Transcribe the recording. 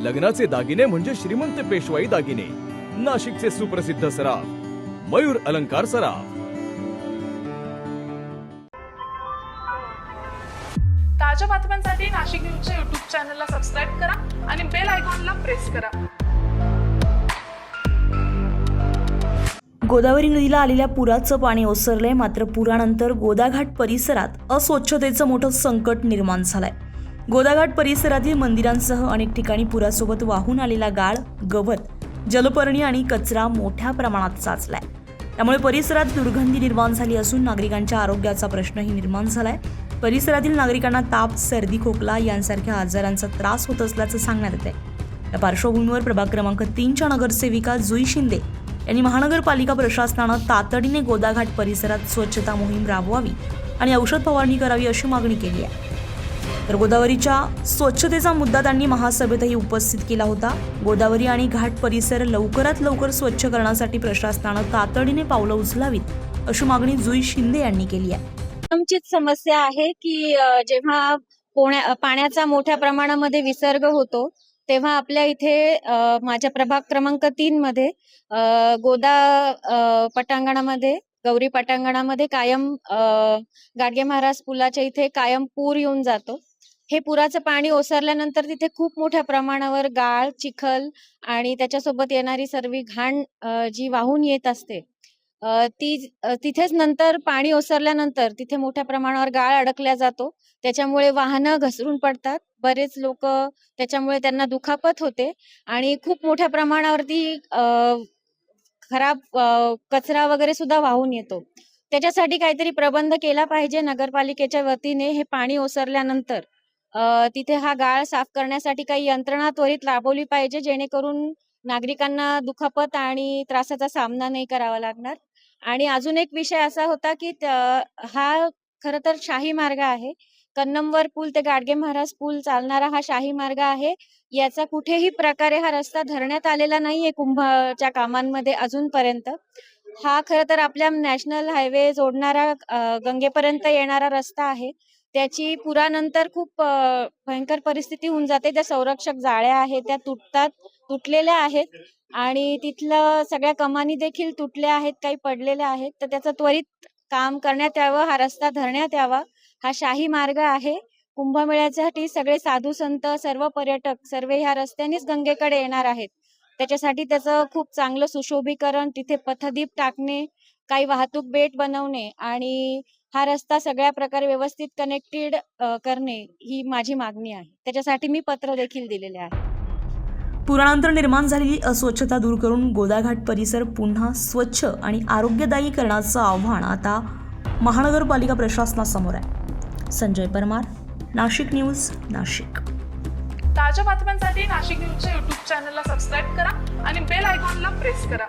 लग्नाचे दागिने म्हणजे श्रीमंत पेशवाई दागिने, नाशिकचे सुप्रसिद्ध सराफ मयूर अलंकार सराफ। ताज्या बातम्यांसाठी नाशिक न्यूजच्या YouTube चॅनलला सबस्क्राईब करा आणि बेल आयकॉनला प्रेस करा। गोदावरी नदीला आलेल्या पुराचं पाणी ओसरलंय, मात्र पुरानंतर गोदाघाट परिसरात अस्वच्छतेचं मोठं संकट निर्माण झालंय। गोदाघाट परिसरातील मंदिरांसह अनेक ठिकाणी पुरासोबत वाहून आलेला गाळ, गवत, जलपर्णी आणि कचरा मोठ्या प्रमाणात साचलाय। त्यामुळे परिसरात दुर्गंधी निर्माण झाली असून नागरिकांच्या आरोग्याचा प्रश्नही निर्माण झालाय। परिसरातील नागरिकांना ताप, सर्दी, खोकला यांसारख्या आजारांचा त्रास होत असल्याचं सांगण्यात येत आहे। या पार्श्वभूमीवर प्रभाग क्रमांक 3च्या नगरसेविका जुई शिंदे यांनी महानगरपालिका प्रशासनानं तातडीने गोदाघाट परिसरात स्वच्छता मोहीम राबवावी आणि औषध फवारणी करावी अशी मागणी केली आहे। तर गोदावरीच्या स्वच्छतेचा मुद्दा त्यांनी महासभेतही उपस्थित केला होता। गोदावरी आणि घाट परिसर लवकरात लवकर स्वच्छ करण्यासाठी प्रशासनानं तातडीने पावलं उचलावीत अशी मागणी जुई शिंदे यांनी केली आहे। आमचीच समस्या आहे की जेव्हा पाण्याचा मोठ्या प्रमाणामध्ये विसर्ग होतो तेव्हा आपल्या इथे माझ्या प्रभाग क्रमांक 3 मध्ये गोदा पटांगणामध्ये, गौरी पटांगणामध्ये कायम गाडगे महाराज पुलाच्या इथे कायम पूर येऊन जातो। हे पुराचं पाणी ओसरल्यानंतर तिथे खूप मोठ्या प्रमाणावर गाळ, चिखल आणि त्याच्यासोबत येणारी सर्व घाण जी वाहून येत असते तिथेच नंतर पाणी ओसरल्यानंतर तिथे मोठ्या प्रमाणावर गाळ अडकल्या जातो। त्याच्यामुळे वाहनं घसरून पडतात, बरेच लोक त्याच्यामुळे त्यांना दुखापत होते आणि खूप मोठ्या प्रमाणावरती खराब कचरा वगैरे सुद्धा वाहून येतो। त्याच्यासाठी काहीतरी प्रबंध केला पाहिजे नगरपालिकेच्या वतीने। हे पाणी ओसरल्यानंतर तिथे हा गाळ साफ करण्यासाठी काही यंत्रणा त्वरित राबवली पाहिजे, जेणेकरून नागरिकांना दुखापत आणि त्रासाचा सामना नाही करावा लागणार। आणि अजून एक विषय असा होता की हा खरं तर शाही मार्ग आहे। कन्नमवर पूल ते गाडगे महाराज पूल चालणारा हा शाही मार्ग आहे। याचा कुठेही प्रकारे हा रस्ता धरण्यात आलेला नाहीये कुंभाच्या कामांमध्ये अजूनपर्यंत। हा खरं तर आपल्या नॅशनल हायवे जोडणारा गंगेपर्यंत येणारा रस्ता आहे। त्याची पुरानंतर खूप भयंकर परिस्थिती होऊन जाते। त्या संरक्षक जाळ्या आहेत त्या तुटलेल्या आहेत आणि तिथलं सगळ्या कमानी देखील तुटल्या आहेत, काही पडलेल्या आहेत। तर त्याचं त्वरित काम करण्यात यावं, हा रस्ता धरण्यात यावा। हा शाही मार्ग आहे। कुंभमेळ्यासाठी सगळे साधू संत, सर्व पर्यटक सर्व ह्या रस्त्यानेच गंगेकडे येणार आहेत। त्याच्यासाठी त्याचं खूप चांगलं सुशोभीकरण, तिथे पथदीप टाकणे, काही वाहतूक बेट बनवणे आणि हा रस्ता सगळ्या प्रकारे व्यवस्थित कनेक्टेड करणे ही माझी मागणी आहे। त्याच्यासाठी मी पत्र देखील दिलेले आहे। पुरानंतर निर्माण झालेली अस्वच्छता दूर करून गोदाघाट परिसर पुन्हा स्वच्छ आणि आरोग्यदायी करण्याचं आव्हान आता महानगरपालिका प्रशासनासमोर आहे। संजय परमार, नाशिक न्यूज, नाशिक। ताज्या बातम्यांसाठी नाशिक न्यूजच्या YouTube चॅनलला सबस्क्राईब करा आणि बेल आयकॉनला प्रेस करा।